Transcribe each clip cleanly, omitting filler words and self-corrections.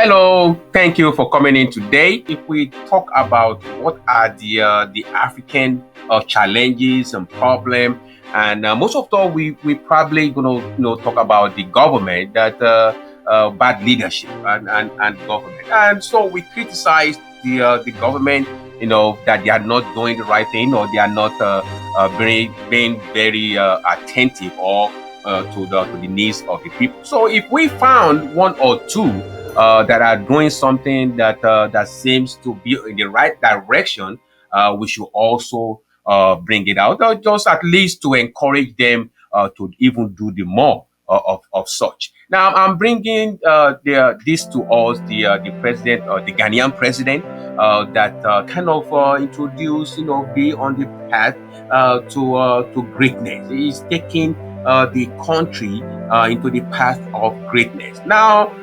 Hello, thank you for coming in today. If we talk about what are the African challenges and problem, and most of all, we probably gonna talk about the government that bad leadership and government, and so we criticize the government, that they are not doing the right thing or they are not being very attentive or to the needs of the people. So if we found one or two that are doing something that seems to be in the right direction, we should also bring it out, or just at least to encourage them to even do the more of such. Now, I'm bringing this to us, the president, the Ghanaian president, that kind of introduce, be on the path to greatness. He's taking the country into the path of greatness. Now,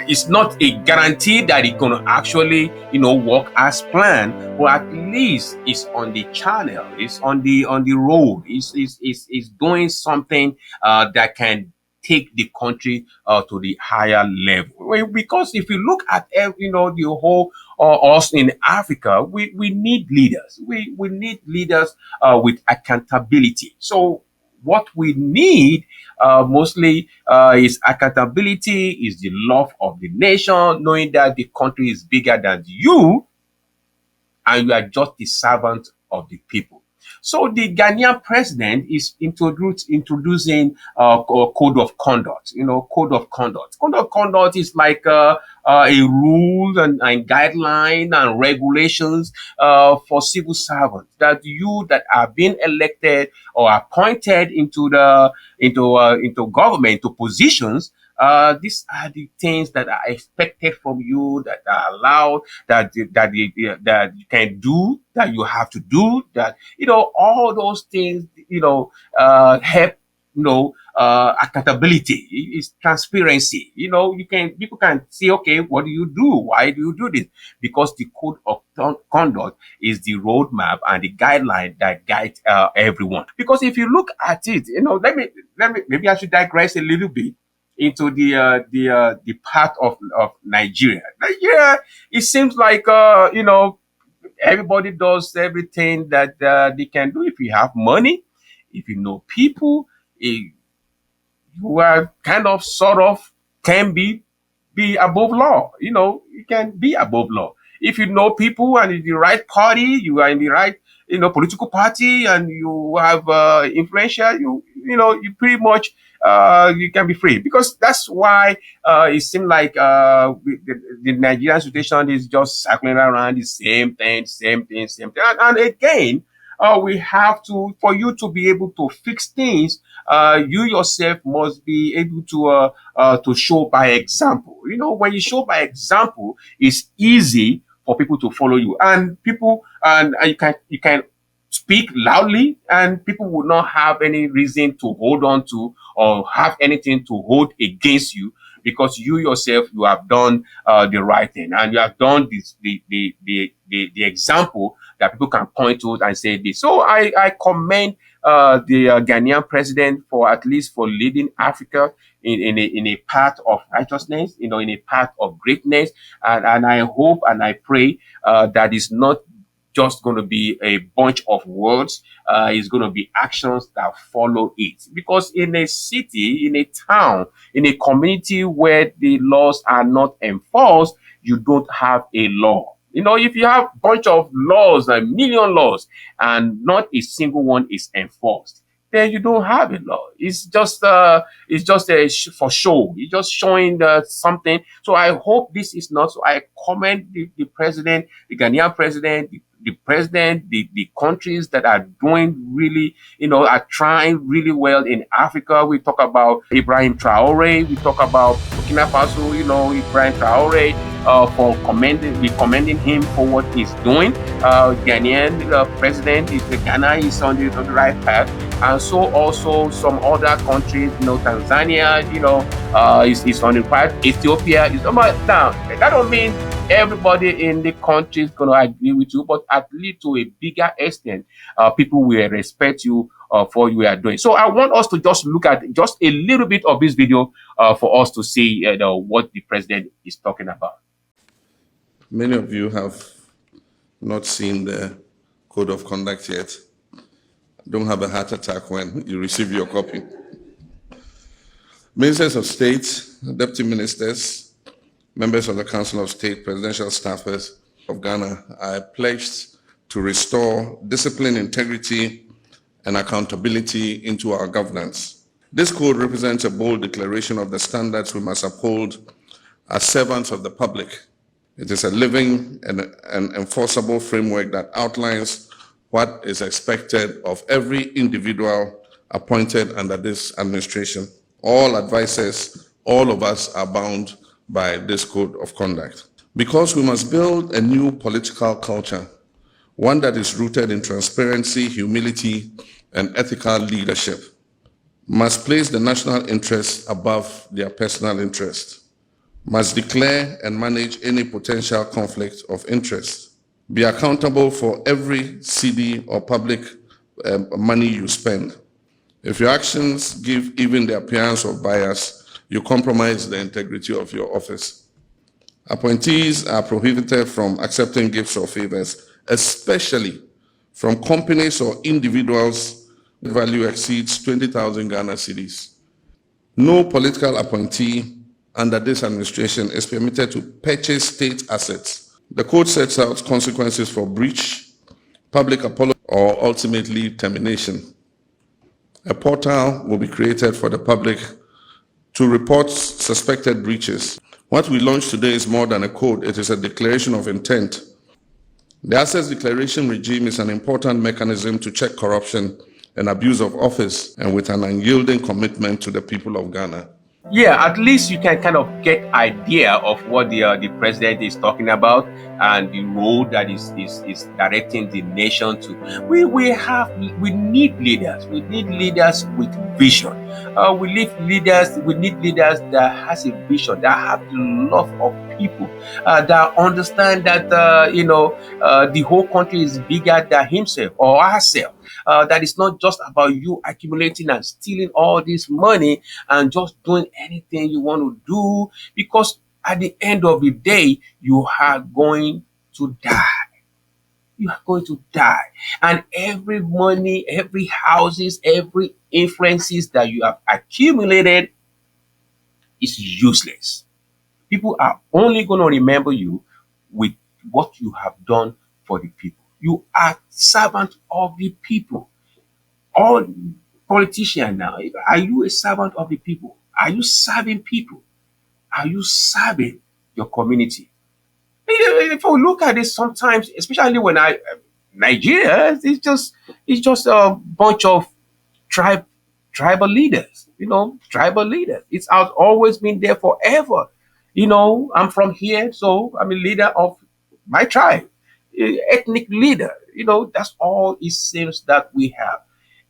it's not a guarantee that it's going to actually, work as planned, but at least it's on the channel, it's on the road, it's doing something that can take the country to the higher level. Because if you look at the whole us in Africa, we need leaders. We need leaders with accountability. So what we need mostly is accountability, is the love of the nation, knowing that the country is bigger than you and you are just the servant of the people. So the Ghanaian president is introducing code of conduct. Code of conduct. Code of conduct is like a rule and guideline and regulations for civil servants, that you that are being elected or appointed into government, to positions. These are the things that are expected from you, that are allowed, that you can do, that you have to do, that all those things help, accountability. It's transparency. People can say, okay, what do you do? Why do you do this? Because the code of conduct is the roadmap and the guideline that guides everyone. Because if you look at it, let me maybe I should digress a little bit into the part of Nigeria. Nigeria, it seems like everybody does everything that they can do. If you have money, if you know people, you are kind of sort of can be above law. You can be above law. If you know people and in the right party, you are in the right political party, and you have influential, you pretty much you can be free. Because that's why it seems like the Nigerian situation is just circling around the same thing, same thing, same thing. And again, we have to, for you to be able to fix things, you yourself must be able to show by example. When you show by example, it's easy for people to follow you, and you can speak loudly, and people will not have any reason to hold on to or have anything to hold against you, because you yourself, you have done the right thing, and you have done this the example that people can point to and say this. So I commend the Ghanaian president for at least for leading Africa in a path of righteousness, in a path of greatness. And I hope and I pray that it's not just going to be a bunch of words. It's going to be actions that follow it. Because in a city, in a town, in a community where the laws are not enforced, you don't have a law. If you have a bunch of laws, a million laws, and not a single one is enforced, then you don't have a law. It's just for show. It's just showing something. So I hope this is not. So I commend the president, the Ghanaian president, the president, the countries that are doing really, are trying really well in Africa. We talk about Ibrahim Traore. We talk about Burkina Faso. Ibrahim Traore, for commending him for what he's doing. Ghanaian president is Ghana is on the right path, and so also some other countries. Tanzania, is on the path. Ethiopia is down. That don't mean everybody in the country is going to agree with you, but at least to a bigger extent, people will respect you of what we are doing. So I want us to just look at just a little bit of this video for us to see what the president is talking about. Many of you have not seen the code of conduct yet. Don't have a heart attack when you receive your copy. Ministers of State, deputy ministers, members of the Council of State, presidential staffers of Ghana are pledged to restore discipline, integrity, and accountability into our governance. This code represents a bold declaration of the standards we must uphold as servants of the public. It is a living and enforceable framework that outlines what is expected of every individual appointed under this administration. All advisors, all of us are bound by this code of conduct. Because we must build a new political culture, one that is rooted in transparency, humility, and ethical leadership, must place the national interest above their personal interest, must declare and manage any potential conflict of interest, be accountable for every cedi or public money you spend. If your actions give even the appearance of bias, you compromise the integrity of your office. Appointees are prohibited from accepting gifts or favors, especially from companies or individuals whose value exceeds 20,000 Ghana cedis. No political appointee under this administration is permitted to purchase state assets. The code sets out consequences for breach, public apology, or ultimately termination. A portal will be created for the public to report suspected breaches. What we launched today is more than a code, it is a declaration of intent. The Assets Declaration regime is an important mechanism to check corruption and abuse of office, and with an unyielding commitment to the people of Ghana. Yeah, at least you can kind of get idea of what the president is talking about and the road that is directing the nation to. We need leaders. We need leaders with vision. We need leaders that has a vision, that have the love of people, that understand that the whole country is bigger than himself or herself. That is not just about you accumulating and stealing all this money and just doing anything you want to do, because at the end of the day, you are going to die. You are going to die. And every money, every houses, every influences that you have accumulated is useless. People are only going to remember you with what you have done for the people. You are servant of the people. All politicians now, are you a servant of the people? Are you serving people? Are you serving your community? If we look at this sometimes, especially when Nigeria, it's just a bunch of tribal leaders, tribal leaders. It's always been there forever. I'm from here, so I'm a leader of my tribe, ethnic leader. That's all it seems that we have.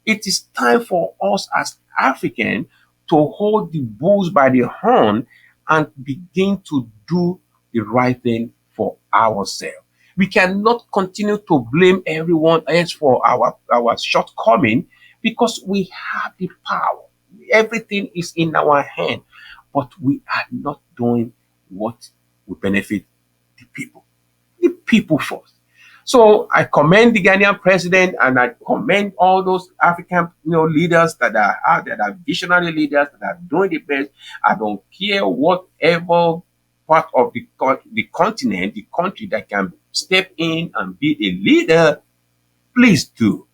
It is time for us as Africans to hold the bulls by the horn and begin to do the right thing for ourselves. We cannot continue to blame everyone else for our shortcoming, because we have the power. Everything is in our hand, but we are not doing what will benefit the people. The people first. So I commend the Ghanaian president, and I commend all those African leaders that are visionary leaders that are doing the best. I don't care whatever part of the continent, the country that can step in and be a leader. Please do.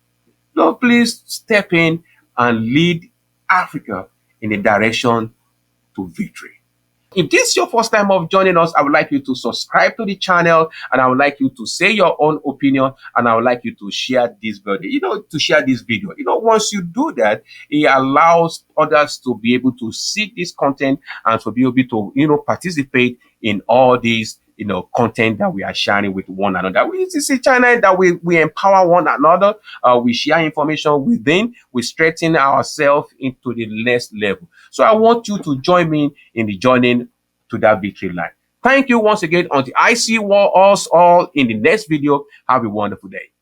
No, please step in and lead Africa in a direction to victory. If this is your first time of joining us, I would like you to subscribe to the channel, and I would like you to say your own opinion, and I would like you to share this video, once you do that, it allows others to be able to see this content and to be able to, participate in all these, content that we are sharing with one another. This is a channel that we empower one another. We share information within. We strengthen ourselves into the next level. So I want you to join me in the journey to that victory line. Thank you once again. Until I see us all in the next video, have a wonderful day.